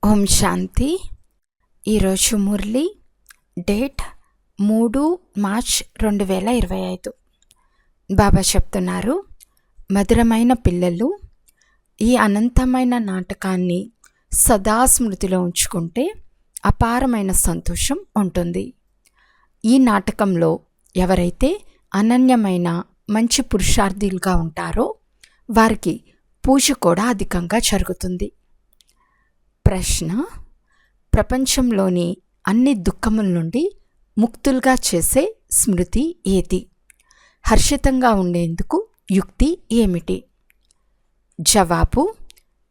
ఓం శాంతి. ఈరోజు Murali date 3 March 2025. బాబా చెప్తున్నారు, మధురమైన పిల్లలు, ఈ అనంతమైన నాటకాన్ని సదా స్మృతిలో ఉంచుకుంటే అపారమైన సంతోషం ఉంటుంది. ఈ నాటకంలో ఎవరైతే అనన్యమైన మంచి పురుషార్థులుగా ఉంటారో వారికి పూజ కూడా అధికంగా జరుగుతుంది. ప్రశ్న: ప్రపంచంలోని అన్ని దుఃఖముల నుండి ముక్తులుగా చేసే స్మృతి ఏది? హర్షితంగా ఉండేందుకు యుక్తి ఏమిటి? జవాబు: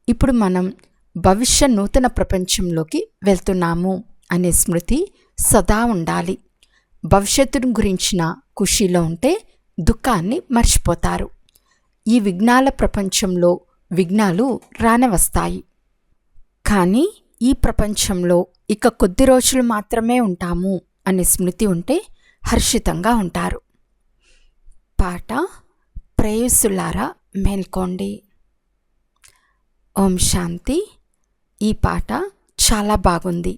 ఇప్పుడు మనం భవిష్య నూతన ప్రపంచంలోకి వెళ్తున్నాము అనే స్మృతి సదా ఉండాలి. భవిష్యత్తును గురించిన ఖుషీలో ఉంటే దుఃఖాన్ని మర్చిపోతారు. ఈ విఘ్నాల ప్రపంచంలో విఘ్నాలు రానే వస్తాయి, కానీ ఈ ప్రపంచంలో ఇక కొద్ది రోజులు మాత్రమే ఉంటాము అనే స్మృతి ఉంటే హర్షితంగా ఉంటారు. పాట: ప్రేయసులారా మేల్కోండి. ఓం శాంతి. ఈ పాట చాలా బాగుంది.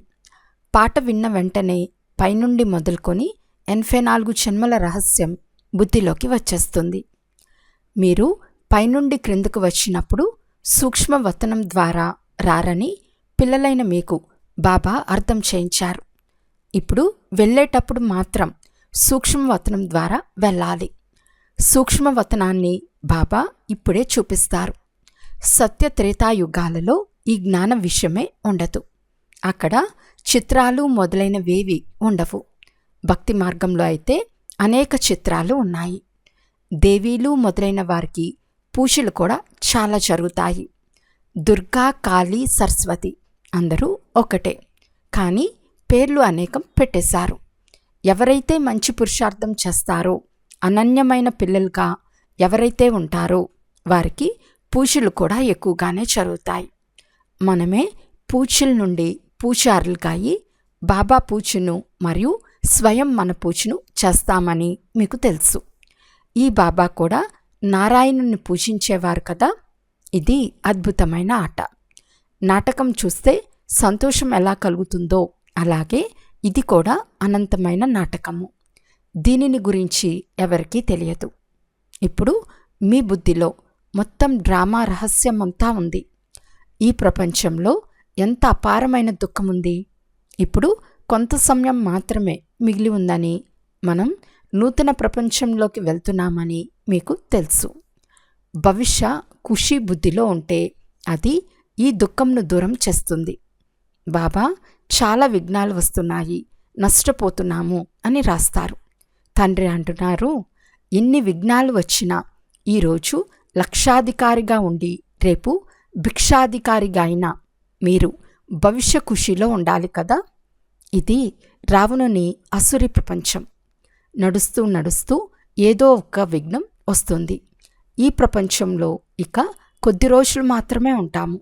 పాట విన్న వెంటనే పైనుండి మొదలుకొని 84 జన్మల రహస్యం బుద్ధిలోకి వచ్చేస్తుంది. మీరు పైనుండి క్రిందకు వచ్చినప్పుడు సూక్ష్మవతనం ద్వారా రారని పిల్లలైన మీకు బాబా అర్థం చేయించారు. ఇప్పుడు వెళ్ళేటప్పుడు మాత్రం సూక్ష్మవతనం ద్వారా వెళ్ళాలి. సూక్ష్మవతనాన్ని బాబా ఇప్పుడే చూపిస్తారు. సత్య త్రేతాయుగాలలో ఈ జ్ఞాన విషయమే ఉండదు. అక్కడ చిత్రాలు మొదలైనవేవి ఉండవు. భక్తి మార్గంలో అయితే అనేక చిత్రాలు ఉన్నాయి. దేవీలు మొదలైన వారికి పూజలు కూడా చాలా జరుగుతాయి. దుర్గా, కాళీ, సరస్వతి అందరూ ఒకటే, కానీ పేర్లు అనేకం పెట్టేశారు. ఎవరైతే మంచి పురుషార్థం చేస్తారో, అనన్యమైన పిల్లలుగా ఎవరైతే ఉంటారో వారికి పూజలు కూడా ఎక్కువగానే జరుగుతాయి. మనమే పూజల నుండి పూజారులుగా అయి బాబా పూజను మరియు స్వయం మన పూజను చేస్తామని మీకు తెలుసు. ఈ బాబా కూడా నారాయణుని పూజించేవారు కదా. ఇది అద్భుతమైన ఆట. నాటకం చూస్తే సంతోషం ఎలా కలుగుతుందో అలాగే ఇది కూడా అనంతమైన నాటకము. దీనిని గురించి ఎవరికీ తెలియదు. ఇప్పుడు మీ బుద్ధిలో మొత్తం డ్రామా రహస్యం అంతా ఉంది. ఈ ప్రపంచంలో ఎంత అపారమైన దుఃఖం ఉంది. ఇప్పుడు కొంత సమయం మాత్రమే మిగిలి ఉందని, మనం నూతన ప్రపంచంలోకి వెళ్తున్నామని మీకు తెలుసు. భవిష్య ఖుషీ బుద్ధిలో ఉంటే అది ఈ దుఃఖంను దూరం చేస్తుంది. బాబా చాలా విఘ్నాలు వస్తున్నాయి, నష్టపోతున్నాము అని రాస్తారు. తండ్రి అంటున్నారు, ఎన్ని విఘ్నాలు వచ్చినా ఈరోజు లక్షాధికారిగా ఉండి రేపు భిక్షాధికారిగా అయినా మీరు భవిష్య ఖుషీలో ఉండాలి కదా. ఇది రావణుని అసురి ప్రపంచం. నడుస్తూ నడుస్తూ ఏదో ఒక విఘ్నం వస్తుంది. ఈ ప్రపంచంలో ఇక కొద్ది రోజులు మాత్రమే ఉంటాము.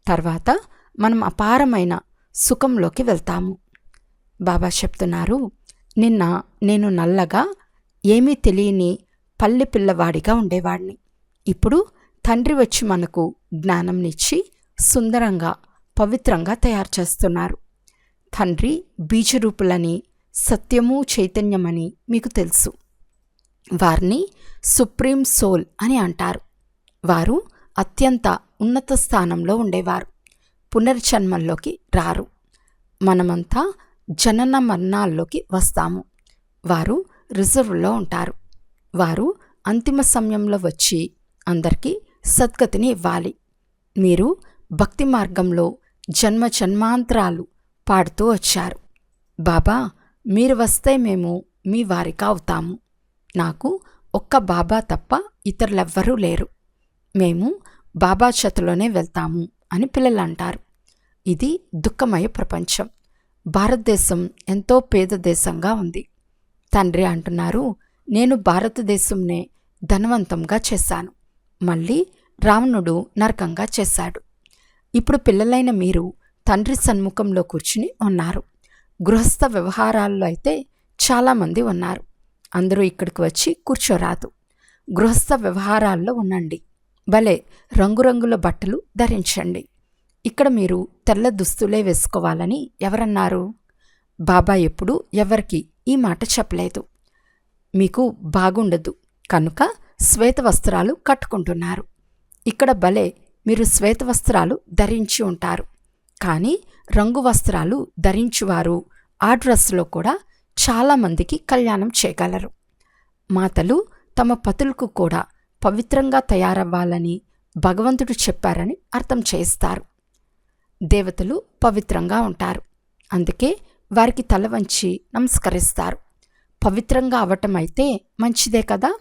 తర్వాత మనం అపారమైన సుఖంలోకి వెళ్తాము. బాబా చెప్తున్నారు, నిన్న నేను నల్లగా ఏమీ తెలియని పల్లె పిల్లవాడిగా ఉండేవాడిని. ఇప్పుడు తండ్రి వచ్చి మనకు జ్ఞానంనిచ్చి సుందరంగా పవిత్రంగా తయారు చేస్తున్నారు. తండ్రి బీజరూపులని, సత్యము చైతన్యమని మీకు తెలుసు. వారిని సుప్రీం సోల్ అని అంటారు. వారు అత్యంత ఉన్నత స్థానంలో ఉండేవారు. పునర్జన్మల్లోకి రారు. మనమంతా జనన మరణాల్లోకి వస్తాము. వారు రిజర్వ్లో ఉంటారు. వారు అంతిమ సమయంలో వచ్చి అందరికీ సద్గతిని ఇవ్వాలి. మీరు భక్తి మార్గంలో జన్మ జన్మాంతరాలు పాడుతూ వచ్చారు. బాబా, మీరు వస్తే మేము మీ వారిగా అవుతాము. నాకు ఒక్క బాబా తప్ప ఇతరులెవ్వరూ లేరు. మేము బాబా చేతిలోనే వెళ్తాము అని పిల్లలు అంటారు. ఇది దుఃఖమయ ప్రపంచం. భారతదేశం ఎంతో పేద దేశంగా ఉంది. తండ్రి అంటున్నారు, నేను భారతదేశంనే ధనవంతంగా చేశాను, మళ్ళీ రావణుడు నరకంగా చేశాడు. ఇప్పుడు పిల్లలైన మీరు తండ్రి సన్ముఖంలో కూర్చుని ఉన్నారు. గృహస్థ వ్యవహారాల్లో అయితే చాలామంది ఉన్నారు. అందరూ ఇక్కడికి వచ్చి కూర్చోరాదు. గృహస్థ వ్యవహారాల్లో ఉండండి. భలే రంగురంగుల బట్టలు ధరించండి. ఇక్కడ మీరు తెల్ల దుస్తులే వేసుకోవాలని ఎవరన్నారు? బాబా ఎప్పుడు ఎవరికి ఈ మాట చెప్పలేదు. మీకు బాగుండదు కనుక శ్వేత వస్త్రాలు కట్టుకుంటున్నారు. ఇక్కడ భలే మీరు శ్వేత వస్త్రాలు ధరించి ఉంటారు, కానీ రంగు వస్త్రాలు ధరించువారు ఆ డ్రెస్లో కూడా చాలామందికి కళ్యాణం చేయగలరు. మాతలు తమ పతులకు కూడా పవిత్రంగా తయారవ్వాలని భగవంతుడు చెప్పారని అర్థం చేస్తారు. దేవతలు పవిత్రంగా ఉంటారు, అందుకే వారికి తల వంచి నమస్కరిస్తారు. పవిత్రంగా అవటమైతే మంచిదే కదా.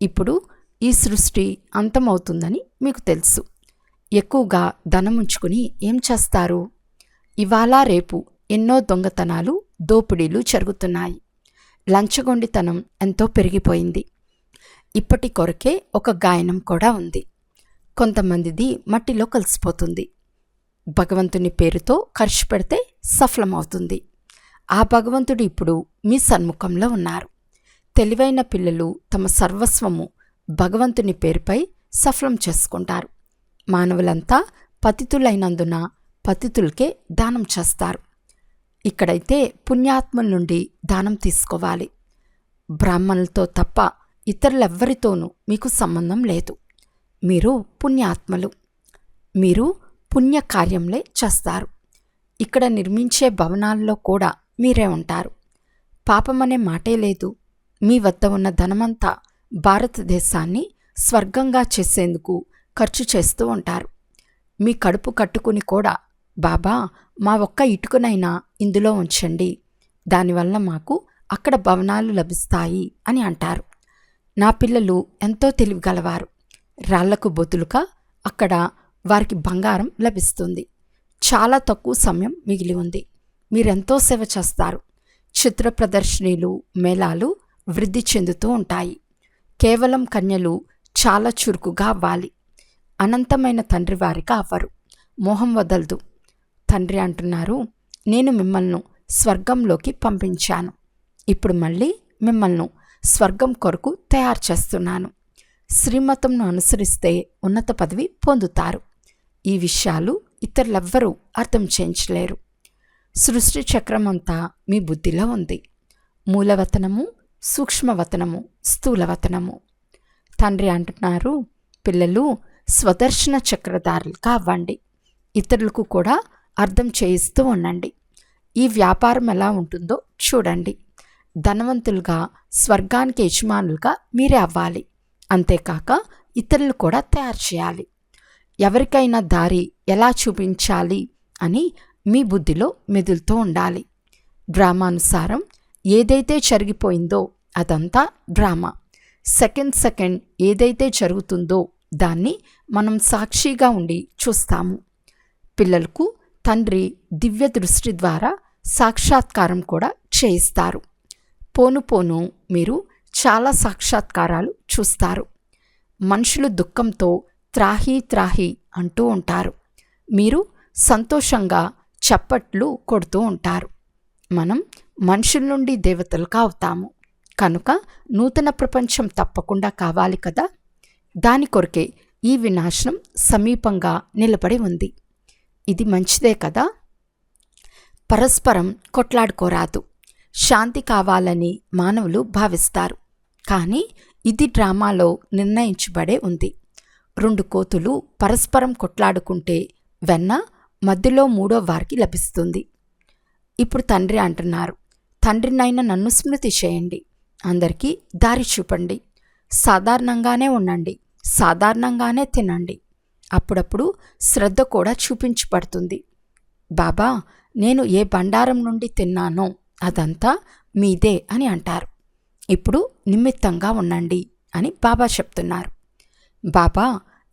ఇప్పుడు ఈ సృష్టి అంతమవుతుందని మీకు తెలుసు. ఎక్కువగా ధనం ఉంచుకుని ఏం చేస్తారు? ఇవాళ రేపు ఎన్నో దొంగతనాలు, దోపిడీలు జరుగుతున్నాయి. లంచగొండితనం ఎంతో పెరిగిపోయింది. ఇప్పటి కొరకే ఒక గాయనం కూడా ఉంది. కొంతమందిది మట్టిలో కలిసిపోతుంది. భగవంతుని పేరుతో ఖర్చు పెడితే సఫలమవుతుంది. ఆ భగవంతుడు ఇప్పుడు మీ సన్ముఖంలో ఉన్నారు. తెలివైన పిల్లలు తమ సర్వస్వము భగవంతుని పేరుపై సఫలం చేసుకుంటారు. మానవులంతా పతితులైనందున పతితులకే దానం చేస్తారు. ఇక్కడైతే పుణ్యాత్ముల నుండి దానం తీసుకోవాలి. బ్రాహ్మణులతో తప్ప ఇతరులెవ్వరితోనూ మీకు సంబంధం లేదు. మీరు పుణ్యాత్మలు. మీరు పుణ్యకార్యంలే చేస్తారు. ఇక్కడ నిర్మించే భవనాల్లో కూడా మీరే ఉంటారు. పాపమనే మాటే లేదు. మీ వద్ద ఉన్న ధనమంతా భారతదేశాన్ని స్వర్గంగా చేసేందుకు ఖర్చు చేస్తూ ఉంటారు. మీ కడుపు కట్టుకుని కూడా బాబా మా ఒక్క ఇటుకనైనా ఇందులో ఉంచండి, దానివల్ల మాకు అక్కడ భవనాలు లభిస్తాయి అని అంటారు. నా పిల్లలు ఎంతో తెలివిగలవారు. రాళ్లకు బొతులుగా అక్కడ వారికి బంగారం లభిస్తుంది. చాలా తక్కువ సమయం మిగిలి ఉంది. మీరెంతో సేవ చేస్తారు. చిత్ర ప్రదర్శనలు, మేళాలు వృద్ధి చెందుతూ ఉంటాయి. కేవలం కన్యలు చాలా చురుకుగా అవ్వాలి. అనంతమైన తండ్రి వారిగా అవ్వరు. మోహం వదలదు. తండ్రి అంటున్నారు, నేను మిమ్మల్ని స్వర్గంలోకి పంపించాను. ఇప్పుడు మళ్ళీ మిమ్మల్ని స్వర్గం కొరకు తయారు చేస్తున్నాను. శ్రీమతంను అనుసరిస్తే ఉన్నత పదవి పొందుతారు. ఈ విషయాలు ఇతరులెవ్వరూ అర్థం చేయించలేరు. సృష్టి చక్రమంతా మీ బుద్ధిలో ఉంది. మూలవతనము, సూక్ష్మవతనము, స్థూలవతనము. తండ్రి అంటున్నారు, పిల్లలు స్వదర్శన చక్రధారులుగా అవ్వండి. ఇతరులకు కూడా అర్థం చేయిస్తూ ఉండండి. ఈ వ్యాపారం ఎలా ఉంటుందో చూడండి. ధనవంతులుగా, స్వర్గానికి యజమానులుగా మీరే అవ్వాలి. అంతేకాక ఇతరులు కూడా తయారు చేయాలి. ఎవరికైనా దారి ఎలా చూపించాలి అని మీ బుద్ధిలో మెదులుతూ ఉండాలి. డ్రామానుసారం ఏదైతే జరిగిపోయిందో అదంతా డ్రామా. సెకండ్ ఏదైతే జరుగుతుందో దాన్ని మనం సాక్షిగా ఉండి చూస్తాము. పిల్లలకు తండ్రి దివ్య దృష్టి ద్వారా సాక్షాత్కారం కూడా చేయిస్తారు. పోను పోను మీరు చాలా సాక్షాత్కారాలు చూస్తారు. మనుషులు దుఃఖంతో త్రాహి త్రాహి అంటూ ఉంటారు. మీరు సంతోషంగా చప్పట్లు కొడుతూ ఉంటారు. మనం మనుషుల నుండి దేవతలుగా అవుతాము కనుక నూతన ప్రపంచం తప్పకుండా కావాలి కదా. దాని కొరకే ఈ వినాశనం సమీపంగా నిలబడి ఉంది. ఇది మంచిదే కదా. పరస్పరం కొట్లాడుకోరాదు. శాంతి కావాలని మానవులు భావిస్తారు, కానీ ఇది డ్రామాలో నిర్ణయించబడే ఉంది. 2 కోతులు పరస్పరం కొట్లాడుకుంటే వెన్న మధ్యలో 3వ వారికి లభిస్తుంది. ఇప్పుడు తండ్రి అంటున్నారు, తండ్రినైనా నన్ను స్మృతి చేయండి, అందరికీ దారి చూపండి, సాధారణంగానే ఉండండి, సాధారణంగానే తినండి. అప్పుడప్పుడు శ్రద్ధ కూడా చూపించబడుతుంది. బాబా, నేను ఏ బండారం నుండి తిన్నానో అదంతా మీదే అని అంటారు. ఇప్పుడు నిమిత్తంగా ఉండండి అని బాబా చెప్తున్నారు. బాబా,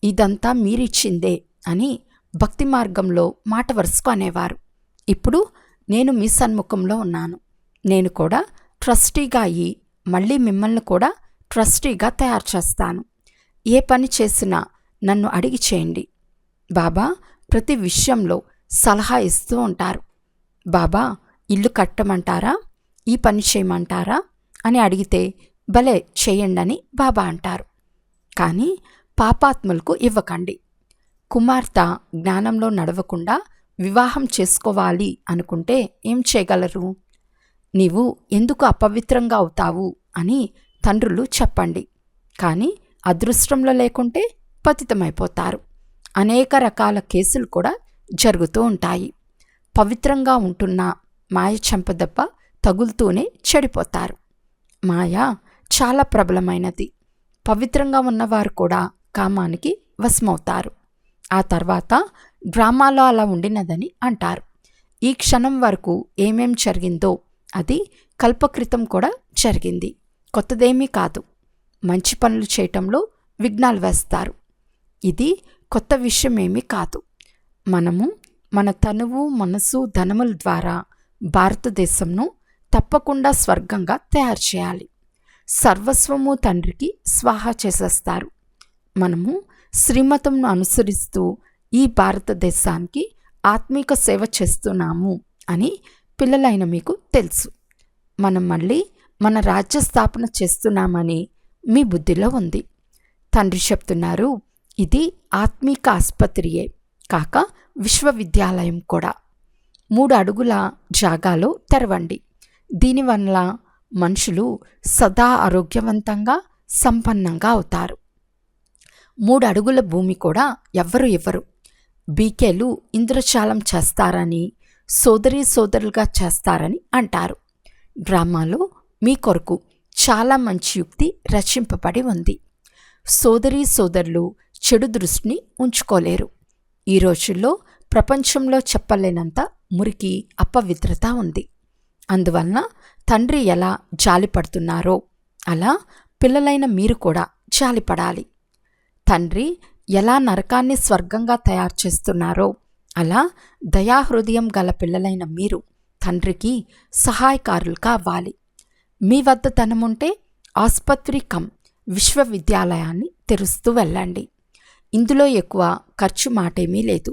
ఇదంతా మీరిచ్చిందే అని భక్తి మార్గంలో మాట వరుసకు అనేవారు. ఇప్పుడు నేను మీ సన్ముఖంలో ఉన్నాను. నేను కూడా ట్రస్టీగా అయ్యి మళ్ళీ మిమ్మల్ని కూడా ట్రస్టీగా తయారు చేస్తాను. ఏ పని చేసినా నన్ను అడిగి చేయండి. బాబా ప్రతి విషయంలో సలహా ఇస్తూ ఉంటారు. బాబా, ఇల్లు కట్టమంటారా, ఈ పని చేయమంటారా అని అడిగితే భలే చేయండి అని బాబా అంటారు. కానీ పాపాత్ములకు ఇవ్వకండి. కుమార్తె జ్ఞానంలో నడవకుండా వివాహం చేసుకోవాలి అనుకుంటే ఏం చేయగలరు? నీవు ఎందుకు అపవిత్రంగా అవుతావు అని తండ్రులు చెప్పండి. కానీ అదృష్టంలో లేకుంటే పతితమైపోతారు. అనేక రకాల కేసులు కూడా జరుగుతూ ఉంటాయి. పవిత్రంగా ఉంటున్న మాయ చెంపదెబ్బ తగులుతూనే చెడిపోతారు. మాయ చాలా ప్రబలమైనది. పవిత్రంగా ఉన్నవారు కూడా కామానికి వశమవుతారు. ఆ తర్వాత డ్రామాలో అలా ఉండినదని అంటారు. ఈ క్షణం వరకు ఏమేం జరిగిందో అది కల్పకృతం కూడా జరిగింది, కొత్తదేమీ కాదు. మంచి పనులు చేయటంలో విఘ్నాలు వేస్తారు. ఇది కొత్త విషయమేమీ కాదు. మనము మన తనువు, మనసు, ధనముల ద్వారా భారతదేశంను తప్పకుండా స్వర్గంగా తయారు చేయాలి. సర్వస్వము తండ్రికి స్వాహా చేసేస్తారు. మనము శ్రీమతంను అనుసరిస్తూ ఈ భారతదేశానికి ఆత్మీక సేవ చేస్తున్నాము అని పిల్లలైన మీకు తెలుసు. మనం మళ్ళీ మన రాజ్య స్థాపన చేస్తున్నామని మీ బుద్ధిలో ఉంది. తండ్రి చెప్తున్నారు, ఇది ఆత్మీక ఆసుపత్రియే కాక విశ్వవిద్యాలయం కూడా. 3 అడుగుల జాగాలో తెరవండి. దీనివల్ల మనుషులు సదా ఆరోగ్యవంతంగా, సంపన్నంగా అవుతారు. 3 అడుగుల భూమి కూడా ఎవ్వరు ఇవ్వరు. బీకేలు ఇంద్రజాలం చేస్తారని, సోదరులుగా చేస్తారని అంటారు. డ్రామాలో మీ కొరకు చాలా మంచి యుక్తి రచింపబడి ఉంది. సోదరులు చెడు దృష్టిని ఉంచుకోలేరు. ఈ రోజుల్లో ప్రపంచంలో చెప్పలేనంత మురికి, అపవిత్రత ఉంది. అందువలన తండ్రి ఎలా జాలిపడుతున్నారో అలా పిల్లలైన మీరు కూడా జాలిపడాలి. తండ్రి ఎలా నరకాన్ని స్వర్గంగా తయారు చేస్తున్నారో అలా దయాహృదయం గల పిల్లలైన మీరు తండ్రికి సహాయకారులు కావాలి. మీ వద్ద ధనముంటే ఆసుపత్రి కమ్ విశ్వవిద్యాలయాన్ని తెరుస్తూ వెళ్ళండి. ఇందులో ఎక్కువ ఖర్చు మాటేమీ లేదు.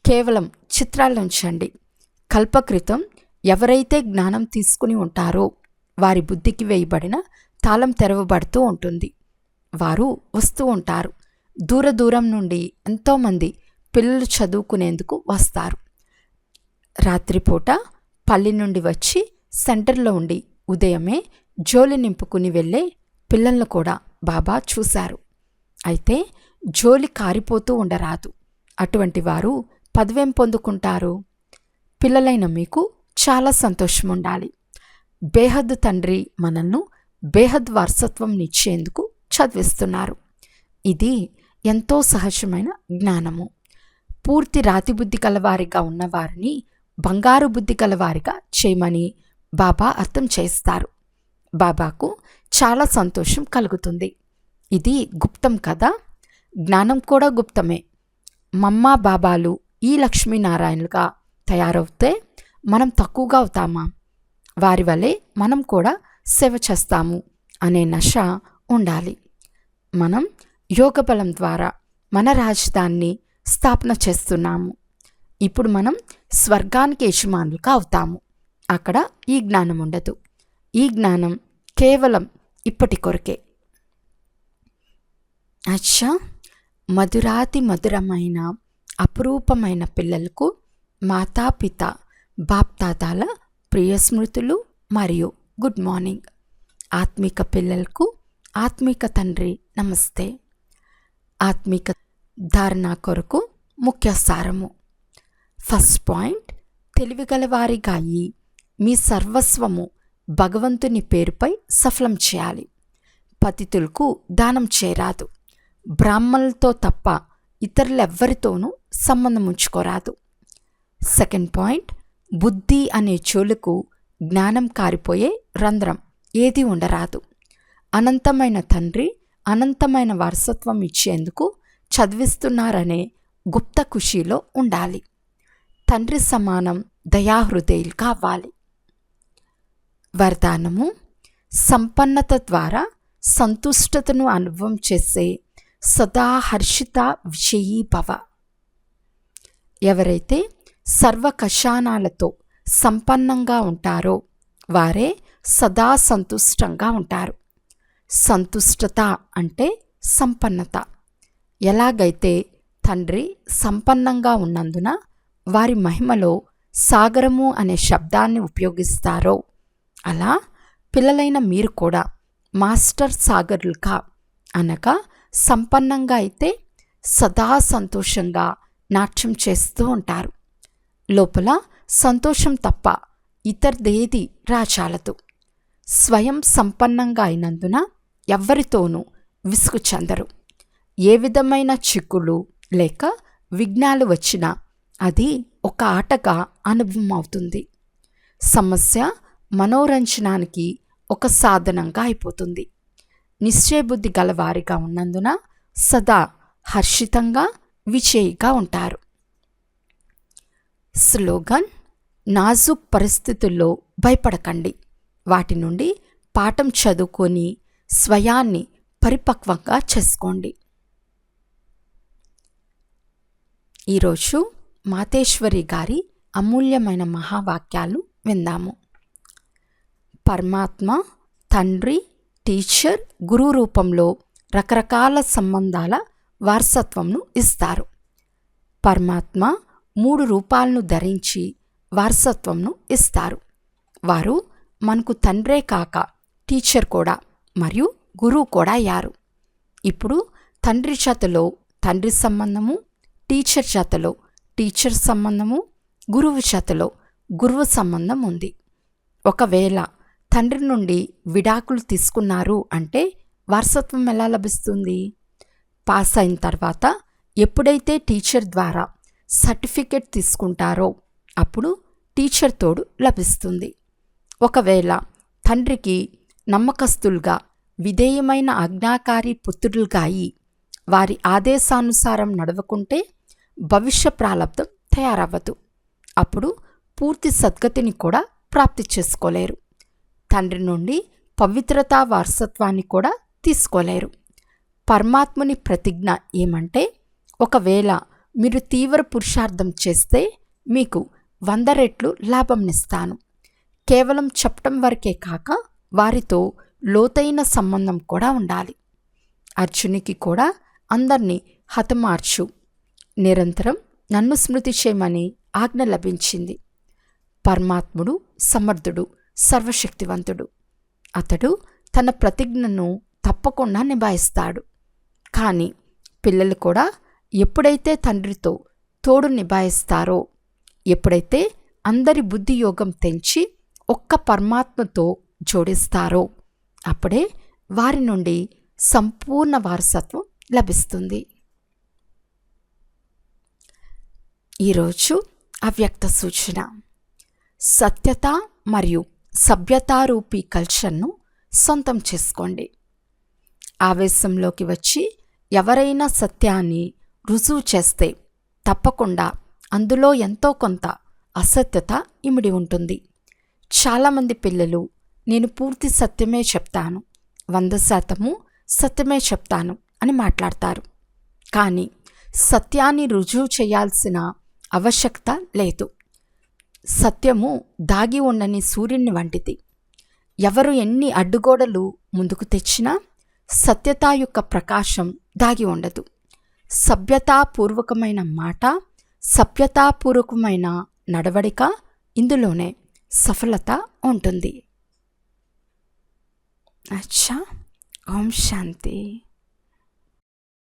కేవలం చిత్రాలు ఉంచండి. కల్పకృతం ఎవరైతే జ్ఞానం తీసుకుని ఉంటారో వారి బుద్ధికి వేయబడిన తాళం తెరవబడుతూ ఉంటుంది. వారు వస్తూ ఉంటారు. దూరం నుండి ఎంతోమంది పిల్లలు చదువుకునేందుకు వస్తారు. రాత్రిపూట పల్లి నుండి వచ్చి సెంటర్లో ఉండి ఉదయమే జోలి నింపుకుని వెళ్ళే పిల్లలను కూడా బాబా చూశారు. అయితే జోలి కారిపోతూ ఉండరాదు. అటువంటి వారు పదవేం పొందుకుంటారు? పిల్లలైన మీకు చాలా సంతోషం ఉండాలి. బేహద్ తండ్రి మనల్ని బేహద్ వారసత్వం నిచ్చేందుకు చదివిస్తున్నారు. ఇది ఎంతో సహజమైన జ్ఞానము. పూర్తి రాతి బుద్ధి గలవారిగా ఉన్నవారిని బంగారు బుద్ధి గలవారిగా చేయమని బాబా అర్థం చేస్తారు. బాబాకు చాలా సంతోషం కలుగుతుంది. ఇది గుప్తం కదా. జ్ఞానం కూడా గుప్తమే. మమ్మా బాబాలు ఈ లక్ష్మీనారాయణలుగా తయారవుతే మనం తక్కువగా అవుతామా? వారి వలె మనం కూడా సేవ చేస్తాము అనే నశ ఉండాలి. మనం యోగబలం ద్వారా మన రాజధానిని స్థాపన చేస్తున్నాము. ఇప్పుడు మనం స్వర్గానికి యజమానులుగా అవుతాము. అక్కడ ఈ జ్ఞానం ఉండదు. ఈ జ్ఞానం కేవలం ఇప్పటి కొరకే. అచ్చా, మధురాతి మధురమైన అపురూపమైన పిల్లలకు మాతాపిత బాప్దాదాల ప్రియ స్మృతులు మరియు గుడ్ మార్నింగ్. ఆత్మిక పిల్లలకు ఆత్మిక తండ్రి నమస్తే. ఆత్మిక ధారణ కొరకు ముఖ్య సారము. ఫస్ట్ పాయింట్, తెలివిగలవారిగా అయి మీ సర్వస్వము భగవంతుని పేరుపై సఫలం చేయాలి. పతితులకు దానం చేయరాదు. బ్రాహ్మణులతో తప్ప ఇతరులెవ్వరితోనూ సంబంధం ఉంచుకోరాదు. సెకండ్ పాయింట్, బుద్ధి అనే చోలుకు జ్ఞానం కారిపోయే రంధ్రం ఏది ఉండరాదు. అనంతమైన తండ్రి అనంతమైన వారసత్వం ఇచ్చేందుకు చదివిస్తున్నారనే గుప్త ఖుషీలో ఉండాలి. తండ్రి సమానం దయాహృదయులు కావాలి. వరదానము, సంపన్నత ద్వారా సంతుష్టతను అనుభవం చేసే సదా హర్షిత విజయీ భవ. ఎవరైతే సర్వకషాణాలతో సంపన్నంగా ఉంటారో వారే సదా సంతుష్టంగా ఉంటారు. సంతుష్టత అంటే సంపన్నత. ఎలాగైతే తండ్రి సంపన్నంగా ఉన్నందున వారి మహిమలో సాగరము అనే శబ్దాన్ని ఉపయోగిస్తారో, అలా పిల్లలైన మీరు కూడా మాస్టర్ సాగరులుగా అనగా సంపన్నంగా అయితే సదా సంతోషంగా నాట్యం చేస్తూ ఉంటారు. లోపల సంతోషం తప్ప ఇతరదేది రాచాలదు. స్వయం సంపన్నంగా అయినందున ఎవ్వరితోనూ విసుగు చెందరు. ఏ విధమైన చిక్కులు లేక విఘ్నాలు వచ్చినా అది ఒక ఆటగా అనుభవం అవుతుంది. సమస్య మనోరంజనానికి ఒక సాధనంగా అయిపోతుంది. నిశ్చయబుద్ధి గలవారిగా ఉన్నందున సదా హర్షితంగా విజయిగా ఉంటారు. స్లోగన్: నాజూక్ పరిస్థితుల్లో భయపడకండి, వాటి నుండి పాఠం చదువుకొని స్వయాన్ని పరిపక్వంగా చేసుకోండి. ఈరోజు మాతేశ్వరి గారి అమూల్యమైన మహావాక్యాలు విందాము. పరమాత్మ తండ్రి, టీచర్, గురువు రూపంలో రకరకాల సంబంధాల వారసత్వంను ఇస్తారు. పరమాత్మ 3 రూపాలను ధరించి వారసత్వంను ఇస్తారు. వారు మనకు తండ్రే కాక టీచర్ కూడా మరియు గురువు కూడా అయ్యారు. ఇప్పుడు తండ్రి జతలో తండ్రి సంబంధము, టీచర్ జతలో టీచర్ సంబంధము, గురువు జతలో గురువు సంబంధం ఉంది. ఒకవేళ తండ్రి నుండి విడాకులు తీసుకున్నారు అంటే వారసత్వం ఎలా లభిస్తుంది? పాస్ అయిన తర్వాత ఎప్పుడైతే టీచర్ ద్వారా సర్టిఫికెట్ తీసుకుంటారో అప్పుడు టీచర్ తోడు లభిస్తుంది. ఒకవేళ తండ్రికి నమ్మకస్తులుగా విధేయమైన ఆజ్ఞాకారి పుత్రులుగా అయి వారి ఆదేశానుసారం నడవకుంటే భవిష్య ప్రాలబ్ధం తయారవ్వదు. అప్పుడు పూర్తి సద్గతిని కూడా ప్రాప్తి చేసుకోలేరు. తండ్రి నుండి పవిత్రతా వారసత్వాన్ని కూడా తీసుకోలేరు. పరమాత్ముని ప్రతిజ్ఞ ఏమంటే, ఒకవేళ మీరు తీవ్ర పురుషార్థం చేస్తే మీకు 100 రెట్లు లాభంనిస్తాను. కేవలం చెప్పటం వరకే కాక వారితో లోతైన సంబంధం కూడా ఉండాలి. అర్జునికి కూడా అందరినీ హతమార్చు, నిరంతరం నన్ను స్మృతి చేయమని ఆజ్ఞ లభించింది. పరమాత్ముడు సమర్థుడు, సర్వశక్తివంతుడు. అతడు తన ప్రతిజ్ఞను తప్పకుండా నిభాయిస్తాడు. కానీ పిల్లలు కూడా ఎప్పుడైతే తండ్రితో తోడు నిభాయిస్తారో, ఎప్పుడైతే అందరి బుద్ధి యోగం తెంచి ఒక్క పరమాత్మతో జోడిస్తారో అప్పుడే వారి నుండి సంపూర్ణ వారసత్వం లభిస్తుంది. ఈరోజు అవ్యక్త సూచన: సత్యత మరియు సభ్యతారూపీ కల్చర్ను సొంతం చేసుకోండి. ఆవేశంలోకి వచ్చి ఎవరైనా సత్యాన్ని రుజువు చేస్తే తప్పకుండా అందులో ఎంతో కొంత అసత్యత ఇమిడి ఉంటుంది. చాలామంది పిల్లలు నేను పూర్తి సత్యమే చెప్తాను, 100% సత్యమే చెప్తాను అని మాట్లాడతారు. కానీ సత్యాన్ని రుజువు చేయాల్సిన ఆవశ్యకత లేదు. సత్యము దాగి ఉండని సూర్యుని వంటిది. ఎవరు ఎన్ని అడ్డుగోడలు ముందుకు తెచ్చినా సత్యత యొక్క ప్రకాశం దాగి ఉండదు. సభ్యతాపూర్వకమైన మాట, సభ్యతాపూర్వకమైన నడవడిక, ఇందులోనే సఫలత ఉంటుంది. అచ్చా, ఓం శాంతి.